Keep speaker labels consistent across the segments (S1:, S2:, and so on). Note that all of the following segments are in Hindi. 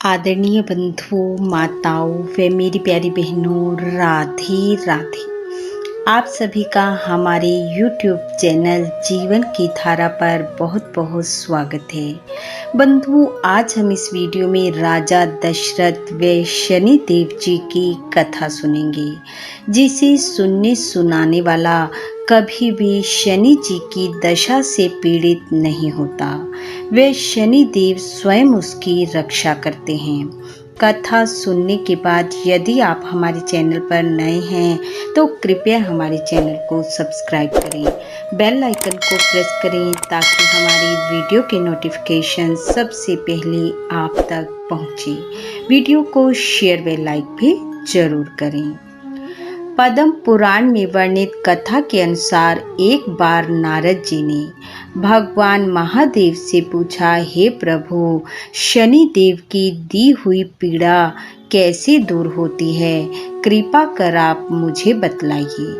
S1: आदरणीय बंधुओं, माताओं व मेरी प्यारी बहनों, राधे राधे। आप सभी का हमारे YouTube चैनल जीवन की धारा पर बहुत बहुत स्वागत है। बंधुओं, आज हम इस वीडियो में राजा दशरथ व शनि देव जी की कथा सुनेंगे, जिसे सुनने सुनाने वाला कभी भी शनि जी की दशा से पीड़ित नहीं होता। वे शनि देव स्वयं उसकी रक्षा करते हैं। कथा सुनने के बाद यदि आप हमारे चैनल पर नए हैं तो कृपया हमारे चैनल को सब्सक्राइब करें, बेल आइकन को प्रेस करें ताकि हमारी वीडियो के नोटिफिकेशन सबसे पहले आप तक पहुंचे। वीडियो को शेयर व लाइक भी जरूर करें। पद्म पुराण में वर्णित कथा के अनुसार एक बार नारद जी ने भगवान महादेव से पूछा, हे प्रभु, शनि देव की दी हुई पीड़ा कैसे दूर होती है? कृपा कर आप मुझे बतलाइए।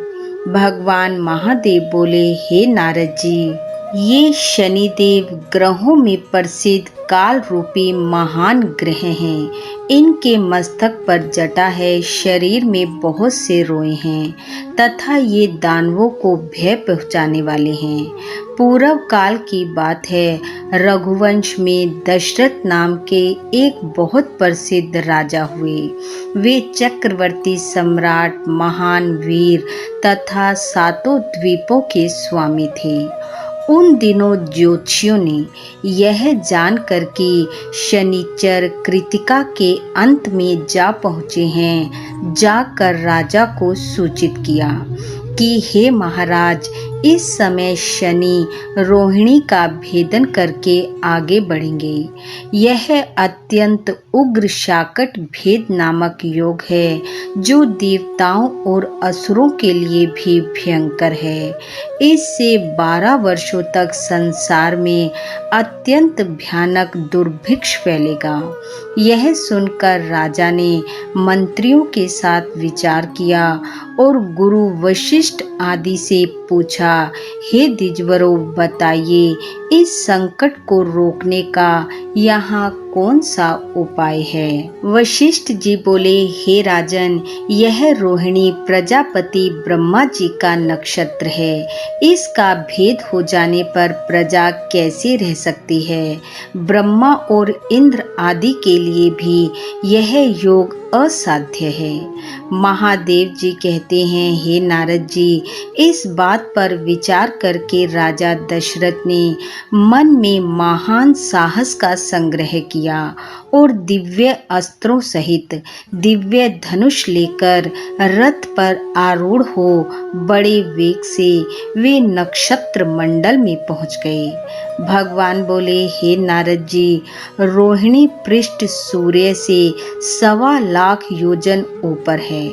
S1: भगवान महादेव बोले, हे नारद जी, ये शनिदेव ग्रहों में प्रसिद्ध काल रूपी महान ग्रह हैं। इनके मस्तक पर जटा है, शरीर में बहुत से रोए हैं तथा ये दानवों को भय पहुंचाने वाले हैं। पूर्व काल की बात है, रघुवंश में दशरथ नाम के एक बहुत प्रसिद्ध राजा हुए। वे चक्रवर्ती सम्राट, महान वीर तथा सातों द्वीपों के स्वामी थे। उन दिनों ज्योतिषियों ने यह जानकर कि शनिचर कृतिका के अंत में जा पहुँचे हैं, जाकर राजा को सूचित किया कि हे महाराज, इस समय शनि रोहिणी का भेदन करके आगे बढ़ेंगे। यह अत्यंत उग्र शाकट भेद नामक योग है, जो देवताओं और असुरों के लिए भी भयंकर है। इससे 12 वर्षों तक संसार में अत्यंत भयानक दुर्भिक्ष फैलेगा। यह सुनकर राजा ने मंत्रियों के साथ विचार किया और गुरु वशिष्ठ आदि से पूछा, हे द्विजवरों, बताइए इस संकट को रोकने का यहाँ कौन सा उपाय है? वशिष्ठ जी बोले, हे राजन, यह रोहिणी प्रजापति ब्रह्मा जी का नक्षत्र है। इसका भेद हो जाने पर प्रजा कैसे रह सकती है? ब्रह्मा और इंद्र आदि के लिए भी यह योग असाध्य है। महादेव जी कहते हैं, हे नारद जी, इस बात पर विचार करके राजा दशरथ ने मन में महान साहस का संग्रह किया और दिव्य अस्त्रों सहित दिव्य धनुष लेकर रथ पर आरूढ़ हो बड़े वेग से वे नक्षत्र मंडल में पहुंच गए। भगवान बोले, हे नारद जी, रोहिणी पृष्ठ सूर्य से 1.25 लाख योजन ऊपर है।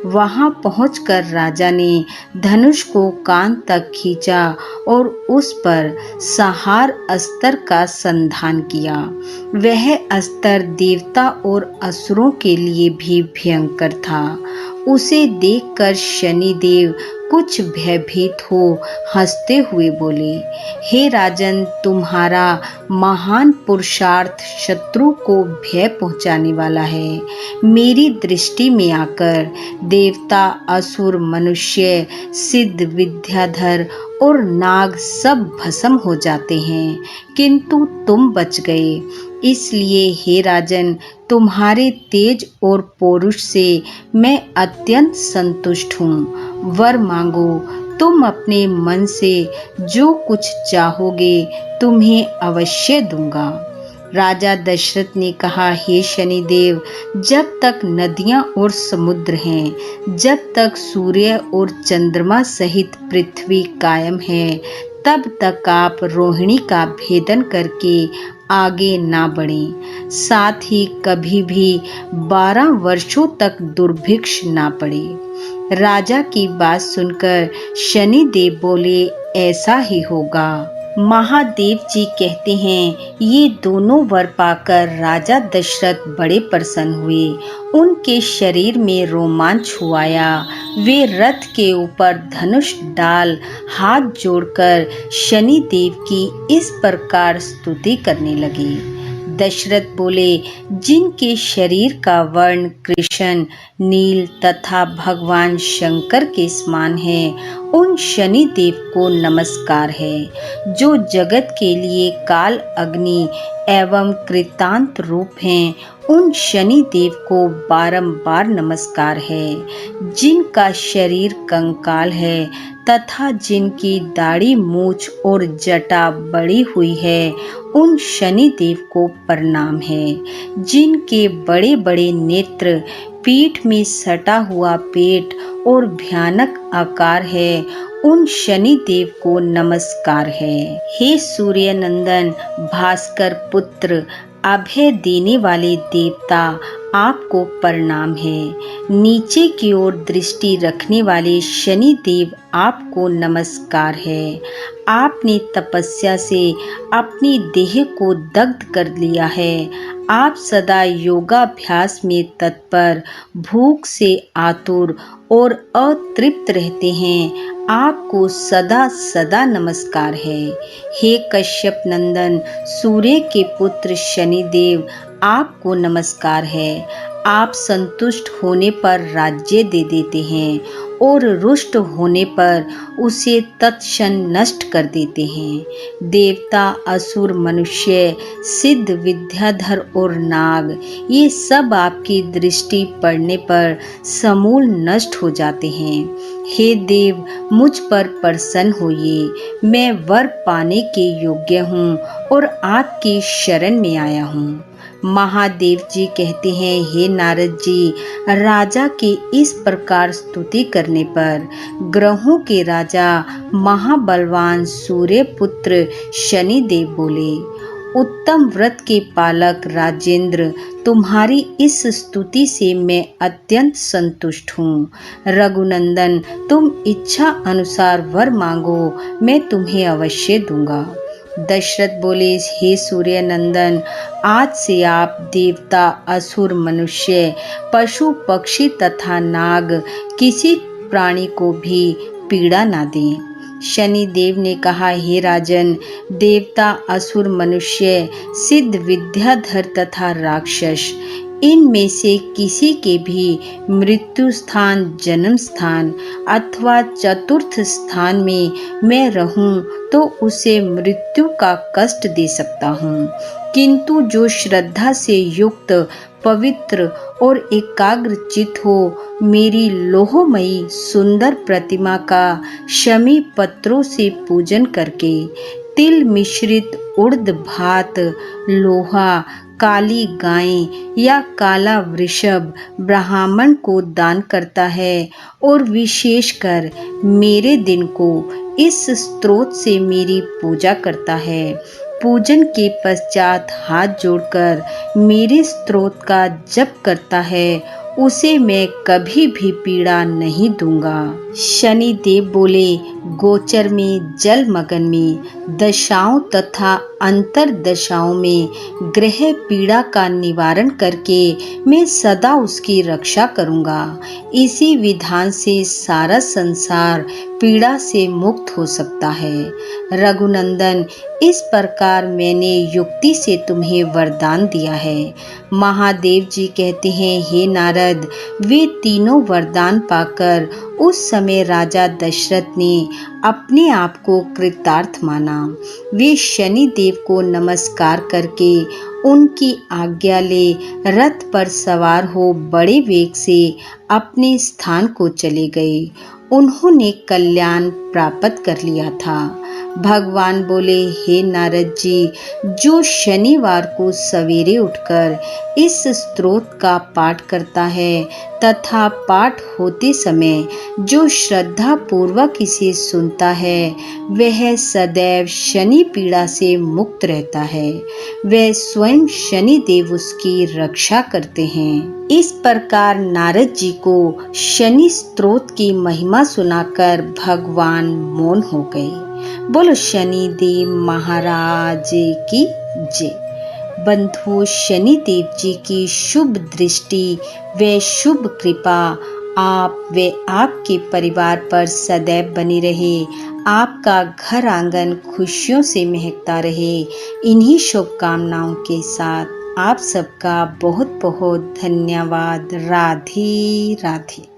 S1: वहां पहुंचकर राजा ने धनुष को कान तक खींचा और उस पर संहार अस्त्र का संधान किया। वह अस्त्र देवता और असुरों के लिए भी भयंकर था। उसे देखकर शनिदेव कुछ भयभीत हो हंसते हुए बोले, हे राजन, तुम्हारा महान पुरुषार्थ शत्रु को भय पहुंचाने वाला है। मेरी दृष्टि में आकर देवता, असुर, मनुष्य, सिद्ध, विद्याधर और नाग सब भस्म हो जाते हैं, किंतु तुम बच गए। इसलिए हे राजन, तुम्हारे तेज और पौरुष से मैं अत्यंत संतुष्ट हूँ। वर मांगो, तुम अपने मन से जो कुछ चाहोगे तुम्हें अवश्य दूंगा। राजा दशरथ ने कहा, हे शनिदेव, जब तक नदियां और समुद्र हैं, जब तक सूर्य और चंद्रमा सहित पृथ्वी कायम है, तब तक आप रोहिणी का भेदन करके आगे ना बढ़ें। साथ ही कभी भी 12 वर्षों तक दुर्भिक्ष ना पड़े। राजा की बात सुनकर शनिदेव बोले, ऐसा ही होगा। महादेव जी कहते हैं, ये दोनों वर पाकर राजा दशरथ बड़े प्रसन्न हुए। उनके शरीर में रोमांच हुआया। वे रथ के ऊपर धनुष डाल हाथ जोड़कर शनि देव की इस प्रकार स्तुति करने लगे, दशरथ बोले, जिनके शरीर का वर्ण कृष्ण, नील तथा भगवान शंकर के समान है, उन शनि देव को नमस्कार है। जो जगत के लिए काल, अग्नि एवं कृतांत रूप हैं, उन शनि देव को बारंबार नमस्कार है। जिनका शरीर कंकाल है तथा जिनकी दाढ़ी, मूछ और जटा बड़ी हुई है, उन शनि देव को प्रणाम है। जिनके बड़े बड़े नेत्र, पीठ में सटा हुआ पेट और भयानक आकार है, उन शनि देव को नमस्कार है। हे सूर्य नंदन, भास्कर पुत्र, अभय देने वाले देवता, आपको प्रणाम है। नीचे की ओर दृष्टि रखने वाले शनि देव, आपको नमस्कार है। आपने तपस्या से अपनी देह को दग्ध कर लिया है। आप सदा योगाभ्यास में तत्पर, भूख से आतुर और अतृप्त रहते हैं। आपको सदा सदा नमस्कार है। हे कश्यप नंदन, सूर्य के पुत्र शनिदेव, आपको नमस्कार है। आप संतुष्ट होने पर राज्य दे देते हैं और रुष्ट होने पर उसे तत्क्षण नष्ट कर देते हैं। देवता, असुर, मनुष्य, सिद्ध, विद्याधर और नाग, ये सब आपकी दृष्टि पड़ने पर समूल नष्ट हो जाते हैं। हे देव, मुझ पर प्रसन्न होइए। मैं वर पाने के योग्य हूँ और आपकी शरण में आया हूँ। महादेव जी कहते हैं, हे नारद जी, राजा की इस प्रकार स्तुति करने पर ग्रहों के राजा महाबलवान सूर्य पुत्र शनिदेव बोले, उत्तम व्रत के पालक राजेंद्र, तुम्हारी इस स्तुति से मैं अत्यंत संतुष्ट हूँ। रघुनंदन, तुम इच्छा अनुसार वर मांगो, मैं तुम्हें अवश्य दूंगा। दशरथ बोले, हे सूर्य नंदन, आज से आप देवता, असुर, मनुष्य, पशु, पक्षी तथा नाग, किसी प्राणी को भी पीड़ा ना दें। शनि देव ने कहा, हे राजन, देवता, असुर, मनुष्य, सिद्ध, विद्याधर तथा राक्षस, इनमें से किसी के भी मृत्यु स्थान, जन्म स्थान अथवा चतुर्थ स्थान में मैं रहूं तो उसे मृत्यु का कष्ट दे सकता हूँ, किंतु जो श्रद्धा से युक्त, पवित्र और एकाग्र चित हो, मेरी लोहमयी सुंदर प्रतिमा का शमी पत्रों से पूजन करके तिल मिश्रित उड़द भात, लोहा, काली गाय या काला वृषभ ब्राह्मण को दान करता है और विशेषकर मेरे दिन को इस स्रोत से मेरी पूजा करता है, पूजन के पश्चात हाथ जोड़कर मेरे स्रोत का जप करता है, उसे मैं कभी भी पीड़ा नहीं दूंगा। शनि देव बोले, गोचर में, जल मगन में, दशाओं तथा अंतर दशाओं में ग्रह पीड़ा का निवारण करके मैं सदा उसकी रक्षा करूंगा। इसी विधान से सारा संसार पीड़ा से मुक्त हो सकता है। रघुनंदन, इस प्रकार मैंने युक्ति से तुम्हें वरदान दिया है। महादेव जी कहते हैं, हे नारद, वे तीनों वरदान पाकर उस समय राजा दशरथ ने अपने आप को कृतार्थ माना। वे शनि देव को नमस्कार करके उनकी आज्ञा ले रथ पर सवार हो बड़े वेग से अपने स्थान को चले गए। उन्होंने कल्याण प्राप्त कर लिया था। भगवान बोले, हे नारद जी, जो शनिवार को सवेरे उठकर इस स्तोत्र का पाठ करता है तथा पाठ होते समय जो श्रद्धा पूर्वक इसे सुनता है, वह सदैव शनि पीड़ा से मुक्त रहता है। वह स्वयं शनि देव उसकी रक्षा करते हैं। इस प्रकार नारद जी को शनि स्तोत्र की महिमा सुनाकर भगवान मौन हो गए। बोलो शनि देव महाराज की जय। बंधु, शनि देव जी की शुभ दृष्टि व शुभ कृपा आप व आपके परिवार पर सदैव बनी रहे। आपका घर आंगन खुशियों से महकता रहे। इन्हीं शुभकामनाओं के साथ आप सबका बहुत बहुत धन्यवाद। राधे राधे।